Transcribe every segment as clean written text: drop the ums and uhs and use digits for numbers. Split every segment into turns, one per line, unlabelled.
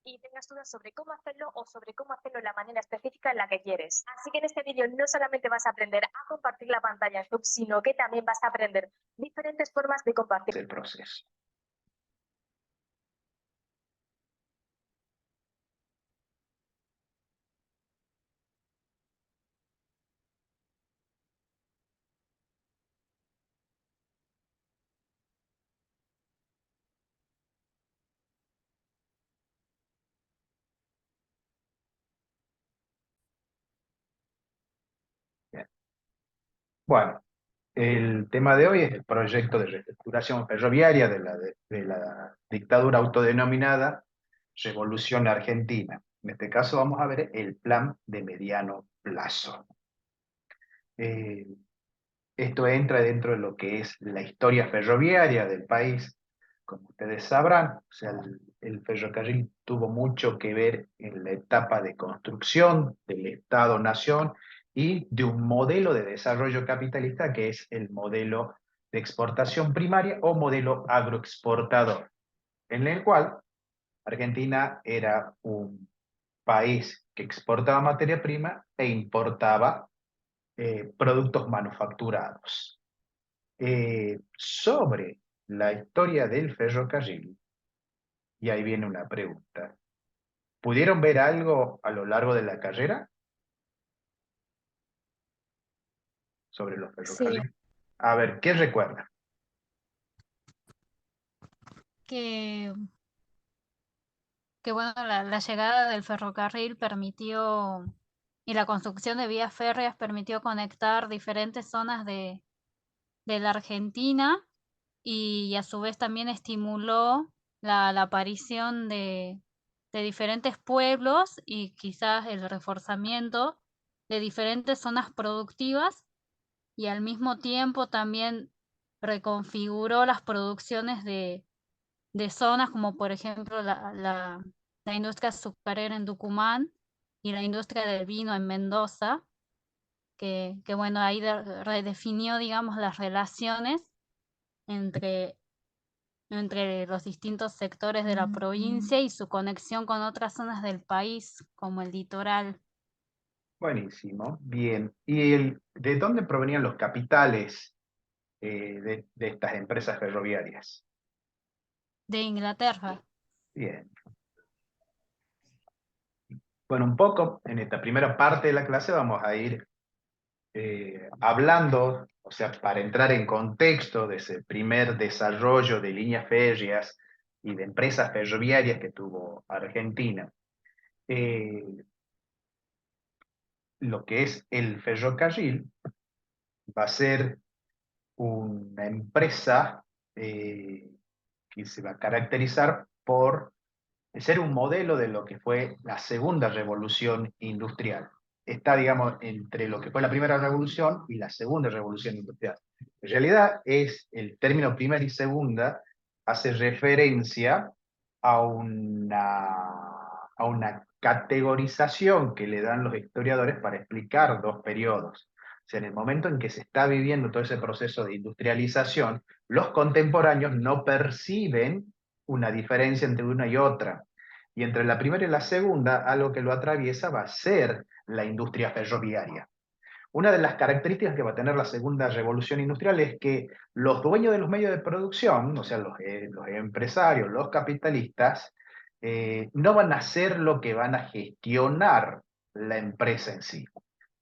y tengas dudas sobre cómo hacerlo o sobre cómo hacerlo de la manera específica en la que quieres. Así que en este vídeo no solamente vas a aprender a compartir la pantalla en Zoom, sino que también vas a aprender diferentes formas de compartir
el proceso. Bien. Bueno, el tema de hoy es el proyecto de reestructuración ferroviaria de la dictadura autodenominada Revolución Argentina. En este caso vamos a ver el plan de mediano plazo. Eh, Esto entra dentro de lo que es la historia ferroviaria del país. Como ustedes sabrán, o sea, el ferrocarril tuvo mucho que ver en la etapa de construcción del Estado-Nación y de un modelo de desarrollo capitalista que es el modelo de exportación primaria o modelo agroexportador, en el cual Argentina era un país que exportaba materia prima e importaba productos manufacturados. Sobre la historia del ferrocarril, y ahí viene una pregunta. ¿Pudieron ver algo a lo largo de la carrera sobre los
Sí,
ferrocarriles? A ver, ¿qué recuerda?
que, que bueno, la llegada del ferrocarril permitió, y la construcción de vías férreas permitió conectar diferentes zonas de la Argentina y a su vez también estimuló la aparición de diferentes pueblos y quizás el reforzamiento de diferentes zonas productivas y al mismo tiempo también reconfiguró las producciones de zonas como por ejemplo la industria azucarera en Tucumán y la industria del vino en Mendoza, que bueno, ahí redefinió, digamos, las relaciones entre, entre los distintos sectores de la provincia y su conexión con otras zonas del país, como el litoral.
Buenísimo, bien. ¿Y de dónde provenían los capitales de estas empresas ferroviarias?
De Inglaterra.
Bien. Bueno, un poco en esta primera parte de la clase vamos a ir hablando, o sea, para entrar en contexto de ese primer desarrollo de líneas férreas y de empresas ferroviarias que tuvo Argentina. Eh, lo que es el ferrocarril va a ser una empresa que se va a caracterizar por ser un modelo de lo que fue la segunda revolución industrial. Está, digamos, entre lo que fue la primera revolución y la segunda revolución industrial. En realidad es el término primera y segunda hace referencia a una categorización que le dan los historiadores para explicar dos periodos. O sea, en el momento en que se está viviendo todo ese proceso de industrialización, los contemporáneos no perciben una diferencia entre una y otra. Y entre la primera y la segunda, algo que lo atraviesa va a ser la industria ferroviaria. Una de las características que va a tener la segunda revolución industrial es que los dueños de los medios de producción, o sea, los empresarios, los capitalistas, no van a ser lo que van a gestionar la empresa en sí.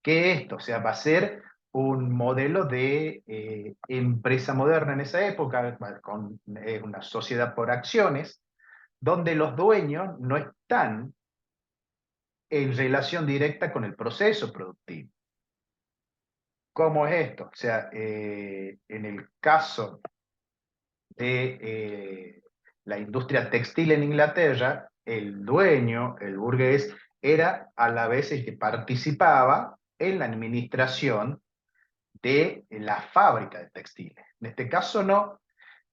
¿Qué es esto? O sea, va a ser un modelo de empresa moderna en esa época, con una sociedad por acciones, donde los dueños no están en relación directa con el proceso productivo. ¿Cómo es esto? O sea, en el caso de la industria textil en Inglaterra, el dueño, el burgués, era a la vez el que participaba en la administración de la fábrica de textiles. En este caso no,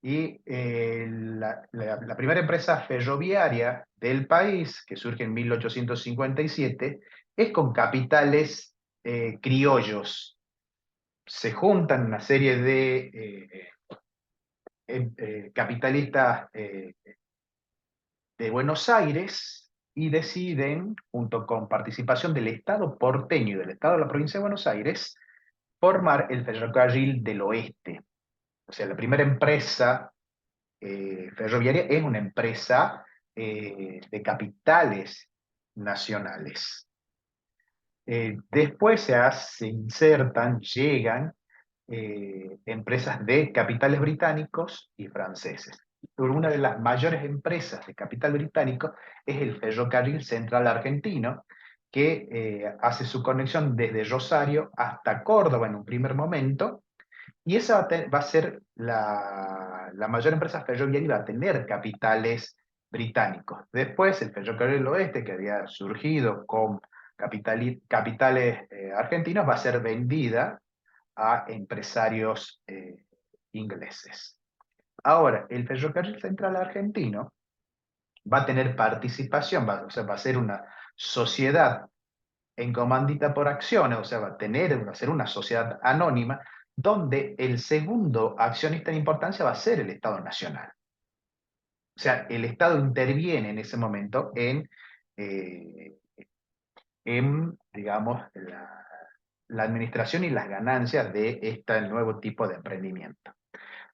y la primera empresa ferroviaria del país, que surge en 1857, es con capitales criollos. Se juntan una serie de capitalistas de Buenos Aires y deciden, junto con participación del Estado porteño y del Estado de la provincia de Buenos Aires, formar el Ferrocarril del Oeste. O sea, la primera empresa ferroviaria es una empresa de capitales nacionales. Después se insertan, llegan empresas de capitales británicos y franceses. Una de las mayores empresas de capital británico es el Ferrocarril Central Argentino, que hace su conexión desde Rosario hasta Córdoba en un primer momento, y esa va a ser la mayor empresa ferroviaria y va a tener capitales británicos. Después el Ferrocarril del Oeste, que había surgido con capitales argentinos, va a ser vendida a empresarios ingleses. Ahora, el Ferrocarril Central Argentino va a tener participación, o sea, va a ser una sociedad en comandita por acciones, o sea, va a ser una sociedad anónima, donde el segundo accionista en importancia va a ser el Estado Nacional. O sea, el Estado interviene en ese momento eh, digamos, la administración y las ganancias de este nuevo tipo de emprendimiento.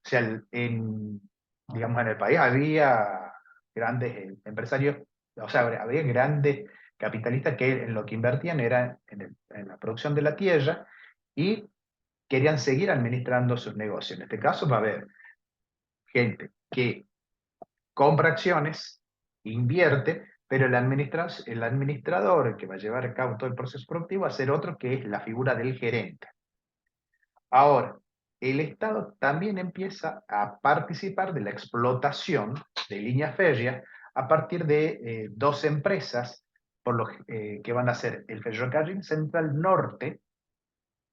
O sea, digamos, en el país había grandes empresarios, o sea, había grandes capitalistas que en lo que invertían era en la producción de la tierra y querían seguir administrando sus negocios. En este caso va a haber gente que compra acciones, invierte, pero el administrador, el que va a llevar a cabo todo el proceso productivo, va a ser otro que es la figura del gerente. Ahora, el Estado también empieza a participar de la explotación de líneas férreas a partir de dos empresas que van a ser el Ferrocarril Central Norte,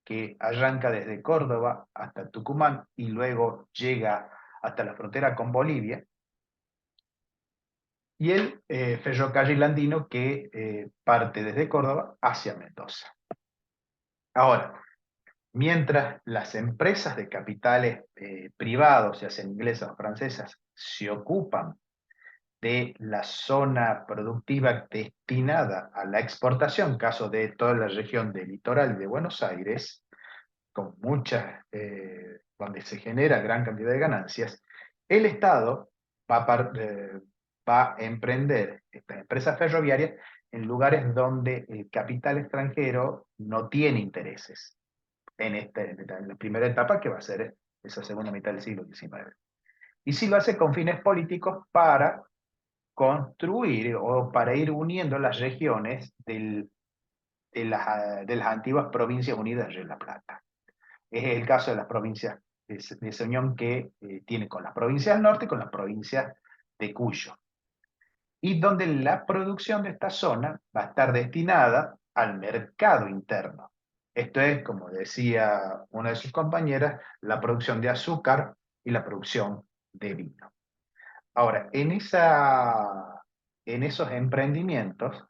que arranca desde Córdoba hasta Tucumán y luego llega hasta la frontera con Bolivia, y el Ferrocarril Andino, que parte desde Córdoba hacia Mendoza. Ahora, mientras las empresas de capitales privados, ya sean inglesas o francesas, se ocupan de la zona productiva destinada a la exportación, caso de toda la región del litoral de Buenos Aires, con donde se genera gran cantidad de ganancias, el Estado va a emprender estas empresas ferroviarias en lugares donde el capital extranjero no tiene intereses en la primera etapa, que va a ser esa segunda mitad del siglo XIX. Y sí lo hace con fines políticos para construir o para ir uniendo las regiones de las antiguas Provincias Unidas de La Plata. Es el caso de las provincias de esa unión que tiene con las provincias del norte y con las provincias de Cuyo. Y donde la producción de esta zona va a estar destinada al mercado interno. Esto es, como decía una de sus compañeras, la producción de azúcar y la producción de vino. Ahora, en esos emprendimientos,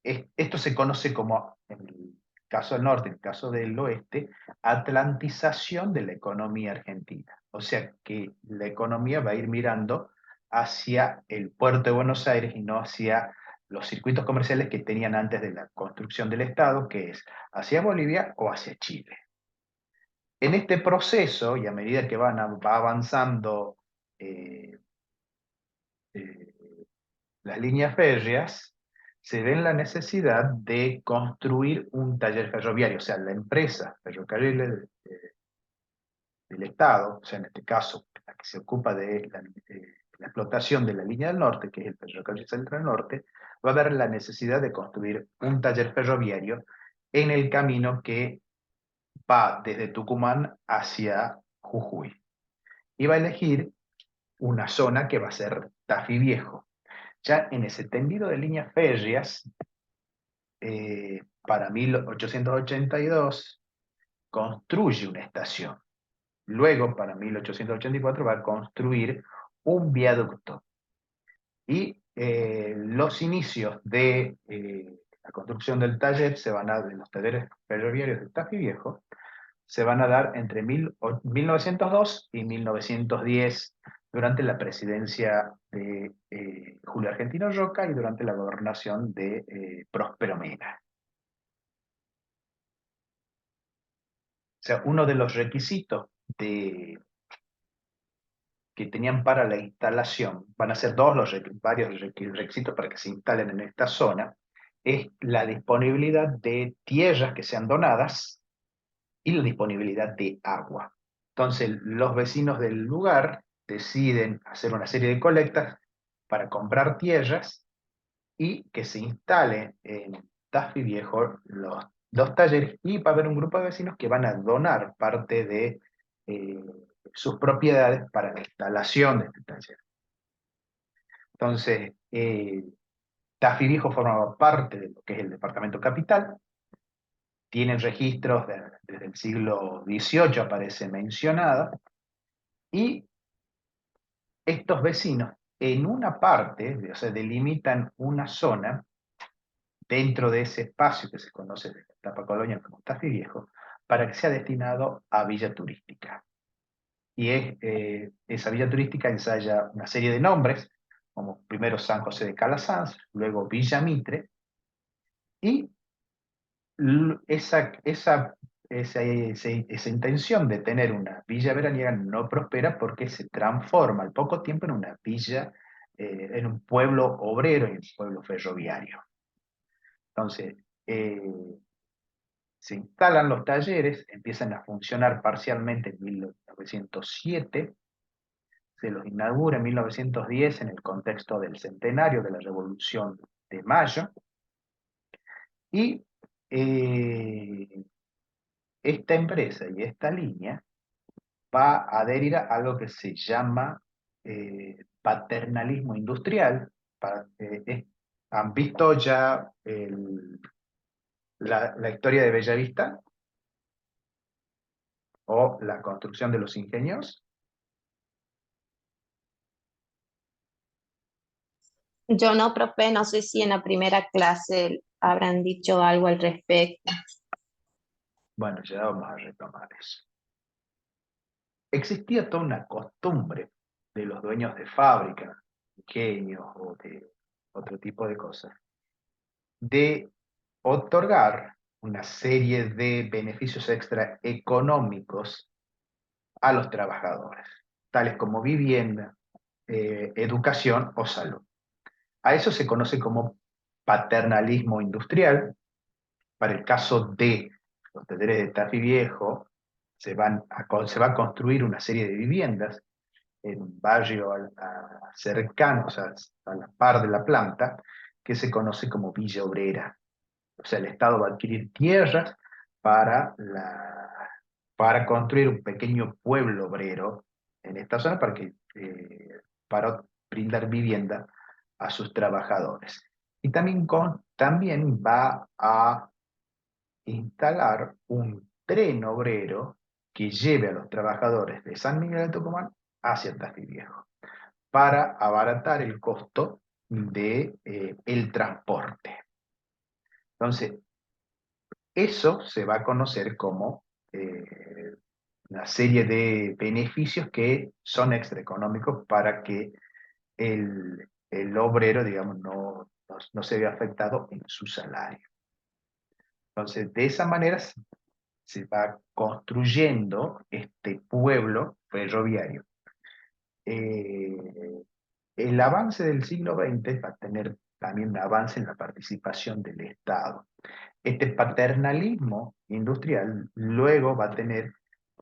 esto se conoce como, en el caso del norte, en el caso del oeste, atlantización de la economía argentina. O sea que la economía va a ir mirando hacia el puerto de Buenos Aires y no hacia los circuitos comerciales que tenían antes de la construcción del Estado, que es hacia Bolivia o hacia Chile. En este proceso, y a medida que va avanzando eh, eh, las líneas férreas, se ve la necesidad de construir un taller ferroviario, o sea, la empresa Ferrocarriles del Estado, o sea, en este caso, la que se ocupa de la explotación de la línea del norte, que es el Ferrocarril Central Norte, va a ver la necesidad de construir un taller ferroviario en el camino que va desde Tucumán hacia Jujuy. Y va a elegir una zona que va a ser Tafí Viejo. Ya en ese tendido de líneas férreas, para 1882, construye una estación. Luego, para 1884, va a construir un viaducto. Y los inicios de la construcción del taller de los talleres ferroviarios de Tafí Viejo se van a dar entre 1902 y 1910, durante la presidencia de Julio Argentino Roca y durante la gobernación de Próspero Mena. O sea, uno de los requisitos que tenían para la instalación, van a ser varios requisitos para que se instalen en esta zona, es la disponibilidad de tierras que sean donadas y la disponibilidad de agua. Entonces, los vecinos del lugar deciden hacer una serie de colectas para comprar tierras y que se instale en Tafí Viejo los dos talleres, y va a haber un grupo de vecinos que van a donar parte de sus propiedades para la instalación de este taller. Entonces, Tafí Viejo formaba parte de lo que es el departamento capital. Tienen registros desde el siglo XVIII, aparece mencionada, y estos vecinos en una parte, o sea, delimitan una zona dentro de ese espacio que se conoce desde la etapa colonial como Tafí Viejo, para que sea destinado a villa turística. Y esa villa turística ensaya una serie de nombres, como primero San José de Calasanz, luego Villa Mitre, y esa intención de tener una villa veraniega no prospera porque se transforma al poco tiempo en una villa, en un pueblo obrero y un pueblo ferroviario. Entonces, se instalan los talleres, empiezan a funcionar parcialmente en 1907, se los inaugura en 1910 en el contexto del centenario de la Revolución de Mayo, y esta empresa y esta línea va a adherir a algo que se llama paternalismo industrial. ¿Han visto ya la historia de Bellavista o la construcción de los ingenios?
Yo no, profe, no sé si en la primera clase habrán dicho algo al respecto.
Bueno, ya vamos a retomar eso. Existía toda una costumbre de los dueños de fábrica, ingenios o de otro tipo de cosas, de otorgar una serie de beneficios extraeconómicos a los trabajadores, tales como vivienda, educación o salud. A eso se conoce como paternalismo industrial. Para el caso de los talleres de Tafí Viejo, se va a construir una serie de viviendas en un barrio cercano, o sea, a la par de la planta, que se conoce como Villa Obrera. O sea, el Estado va a adquirir tierras para, para construir un pequeño pueblo obrero en esta zona para brindar vivienda a sus trabajadores. Y también va a instalar un tren obrero que lleve a los trabajadores de San Miguel de Tucumán hacia Tafí Viejo, para abaratar el costo de, el transporte. Entonces, eso se va a conocer como una serie de beneficios que son extraeconómicos para que el obrero, digamos, no se vea afectado en su salario. Entonces, de esa manera se va construyendo este pueblo ferroviario. El avance del siglo XX va a tener también un avance en la participación del Estado. Este paternalismo industrial luego va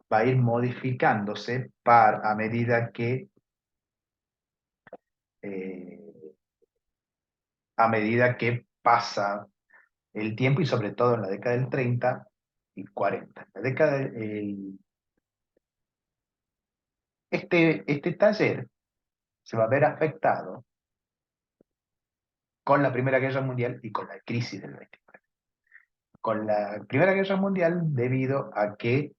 a ir modificándose a medida eh, que pasa el tiempo, y sobre todo en la década del 30 y 40. Este taller se va a ver afectado con la Primera Guerra Mundial y con la crisis del 29. Con la Primera Guerra Mundial, debido a que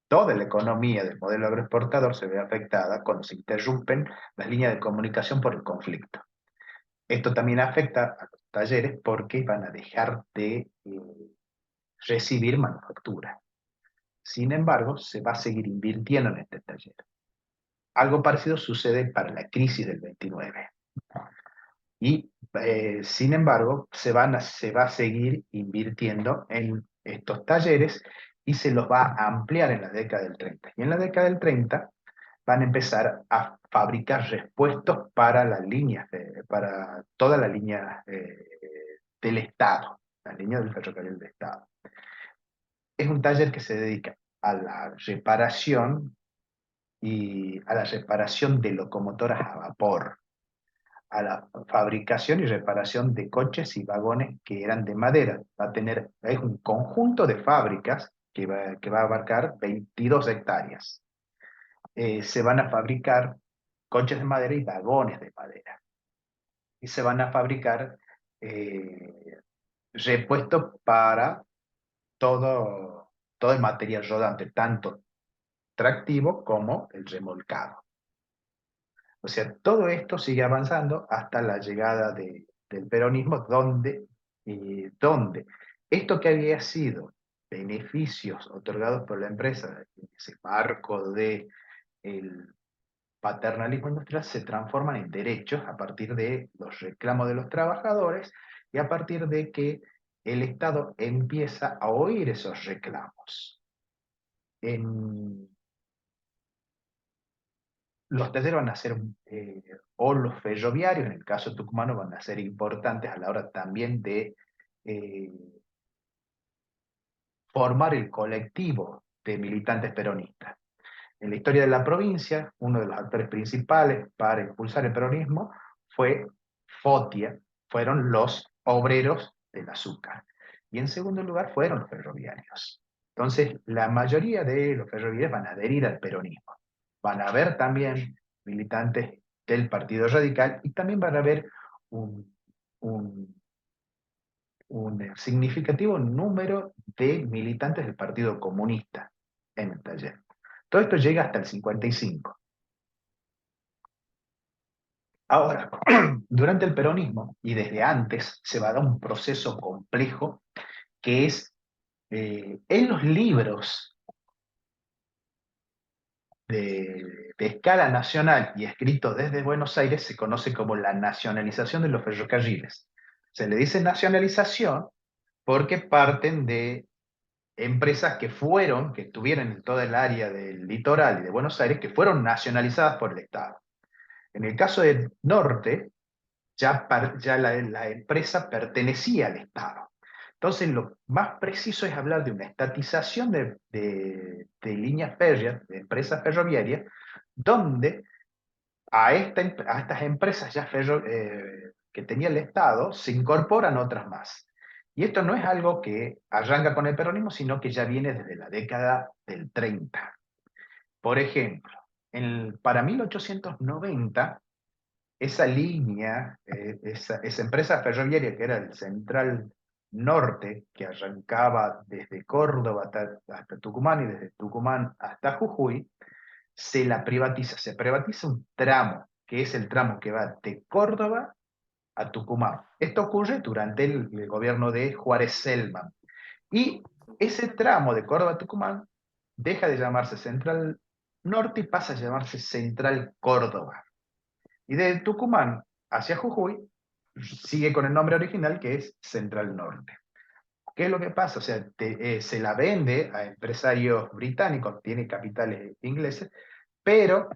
toda la economía del modelo agroexportador se ve afectada cuando se interrumpen las líneas de comunicación por el conflicto. Esto también afecta a los talleres porque van a dejar de recibir manufactura. Sin embargo, se va a seguir invirtiendo en este taller. algo parecido sucede para la crisis del 29. Y sin embargo, se va a seguir invirtiendo en estos talleres y se los va a ampliar en la década del 30. Y en la década del 30 van a empezar a fabricar repuestos para las líneas, para toda la línea del Estado, la línea del ferrocarril del Estado. Es un taller que se dedica a la reparación de locomotoras a vapor, a la fabricación y reparación de coches y vagones que eran de madera. Es un conjunto de fábricas que va a abarcar 22 hectáreas. Se van a fabricar coches de madera y vagones de madera. Y se van a fabricar repuestos para todo el material rodante, tanto tractivo como el remolcado. O sea, todo esto sigue avanzando hasta la llegada del peronismo, donde esto que había sido beneficios otorgados por la empresa, ese marco del paternalismo industrial, se transforman en derechos a partir de los reclamos de los trabajadores y a partir de que el Estado empieza a oír esos reclamos. Los talleres van a ser, o los ferroviarios, en el caso tucumano, van a ser importantes a la hora también de formar el colectivo de militantes peronistas. En la historia de la provincia, uno de los actores principales para impulsar el peronismo fue Fotia, fueron los obreros del azúcar. Y en segundo lugar fueron los ferroviarios. Entonces, la mayoría de los ferroviarios van a adherir al peronismo. Van a haber también militantes del Partido Radical y también van a haber un significativo número de militantes del Partido Comunista en el taller. Todo esto llega hasta el 55. Ahora, durante el peronismo y desde antes se va a dar un proceso complejo que es en los libros de escala nacional y escritos desde Buenos Aires se conoce como la nacionalización de los ferrocarriles. Se le dice nacionalización porque parten de empresas que estuvieron en toda el área del litoral y de Buenos Aires, que fueron nacionalizadas por el Estado. En el caso del norte, ya la empresa pertenecía al Estado. Entonces, lo más preciso es hablar de una estatización de líneas férreas, de empresas ferroviarias, donde a estas empresas que tenía el Estado se incorporan otras más. Y esto no es algo que arranca con el peronismo, sino que ya viene desde la década del 30. Por ejemplo, para 1890, esa línea, esa empresa ferroviaria que era el Central Norte, que arrancaba desde Córdoba hasta Tucumán y desde Tucumán hasta Jujuy, se privatiza un tramo, que es el tramo que va de Córdoba a Tucumán. Esto ocurre durante el gobierno de Juárez Celman. Y ese tramo de Córdoba a Tucumán deja de llamarse Central Norte y pasa a llamarse Central Córdoba. Y de Tucumán hacia Jujuy sigue con el nombre original, que es Central Norte. ¿Qué es lo que pasa? O sea, se la vende a empresarios británicos, tiene capitales ingleses, pero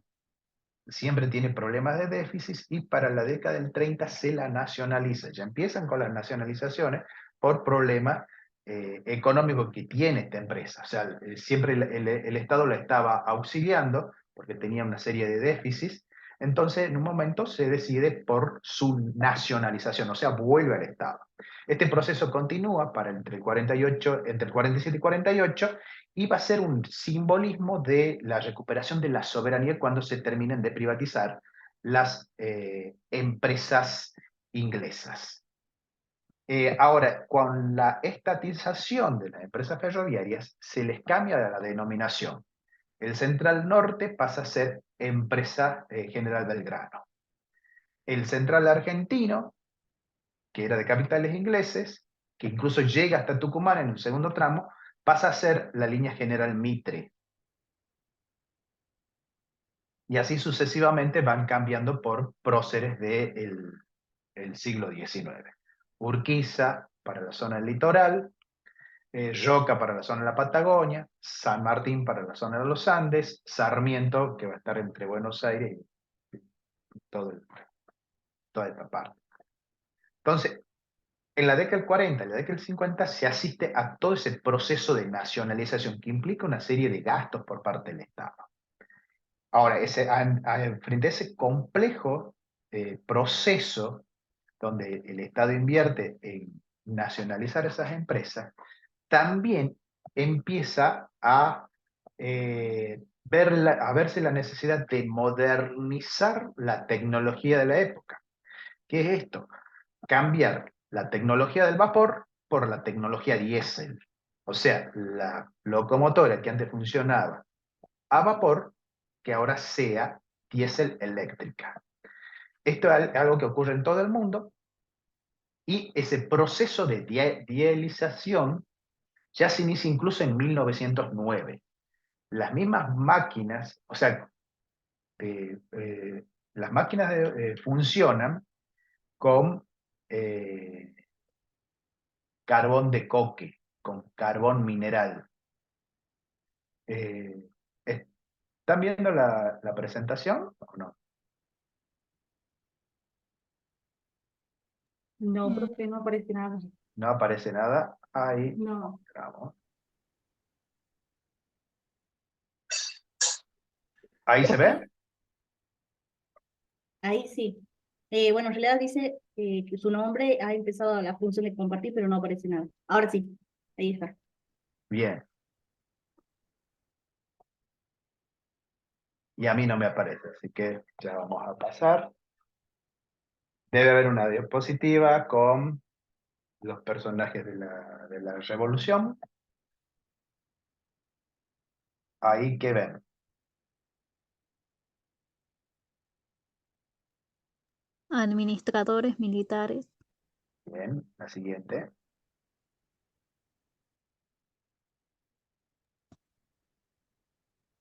siempre tiene problemas de déficit y para la década del 30 se la nacionaliza. Ya empiezan con las nacionalizaciones por problemas económicos que tiene esta empresa. O sea, siempre el Estado la estaba auxiliando porque tenía una serie de déficits. Entonces, en un momento se decide por su nacionalización, o sea, vuelve al Estado. Este proceso continúa entre el 47 y 48, y va a ser un simbolismo de la recuperación de la soberanía cuando se terminen de privatizar las empresas inglesas. Ahora, con la estatización de las empresas ferroviarias, se les cambia la denominación. El Central Norte pasa a ser Empresa General Belgrano. El Central Argentino, que era de capitales ingleses, que incluso llega hasta Tucumán en un segundo tramo, pasa a ser la línea General Mitre. Y así sucesivamente van cambiando por próceres del siglo XIX. Urquiza para la zona del litoral, Roca para la zona de la Patagonia, San Martín para la zona de los Andes, Sarmiento, que va a estar entre Buenos Aires y toda esta parte. Entonces, en la década del 40 y la década del 50 se asiste a todo ese proceso de nacionalización que implica una serie de gastos por parte del Estado. Ahora, frente a ese complejo proceso donde el Estado invierte en nacionalizar esas empresas, también empieza a verse la necesidad de modernizar la tecnología de la época. ¿Qué es esto? Cambiar la tecnología del vapor por la tecnología diésel. O sea, la locomotora que antes funcionaba a vapor, que ahora sea diésel eléctrica. Esto es algo que ocurre en todo el mundo y ese proceso de dielización ya se inicia incluso en 1909. Las mismas máquinas, o sea, las máquinas funcionan con carbón de coque, con carbón mineral. ¿Están viendo la presentación o no?
No, profe, no aparece nada.
No aparece nada. Ahí
No.
vamos. ¿Ahí se ve?
Ahí sí. Bueno, en realidad dice que su nombre ha empezado la función de compartir, pero no aparece nada. Ahora sí, ahí está.
Bien. Y a mí no me aparece, así que ya vamos a pasar. Debe haber una diapositiva con los personajes de la revolución. Ahí que ven.
Administradores militares.
Bien, la siguiente.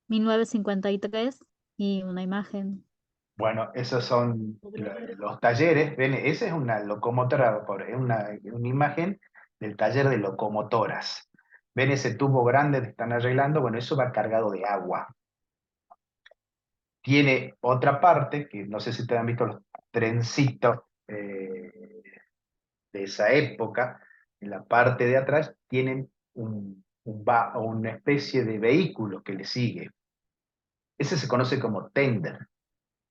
$1953 y una imagen.
Bueno, esos son los talleres. Ven, esa es una locomotora a vapor, es una imagen del taller de locomotoras. Ven ese tubo grande que están arreglando, bueno, eso va cargado de agua. Tiene otra parte, que no sé si te han visto los trencitos de esa época, en la parte de atrás tienen una especie de vehículo que le sigue. Ese se conoce como tender.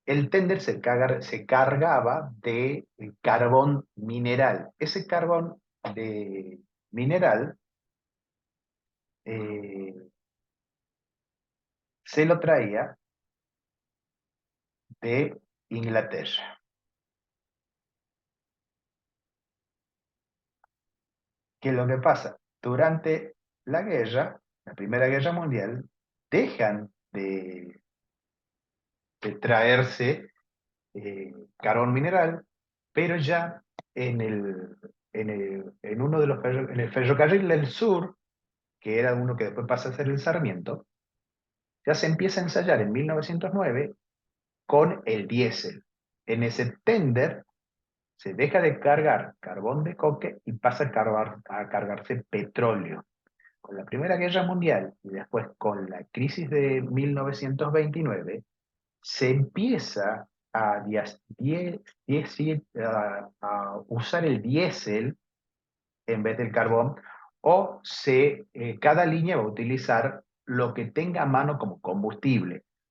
El tender se cargaba de carbón mineral. Ese carbón mineral se lo traía de Inglaterra. ¿Qué es lo que pasa? Durante la guerra, la Primera Guerra Mundial, dejan de traerse carbón mineral, pero ya en uno de en el ferrocarril del sur, que era uno que después pasa a ser el Sarmiento, ya se empieza a ensayar en 1909 con el diésel. En ese tender se deja de cargar carbón de coque y pasa a cargarse petróleo. Con la Primera Guerra Mundial y después con la crisis de 1929, se empieza a usar el diésel en vez del carbón, o cada línea va a utilizar lo que tenga a mano como combustible.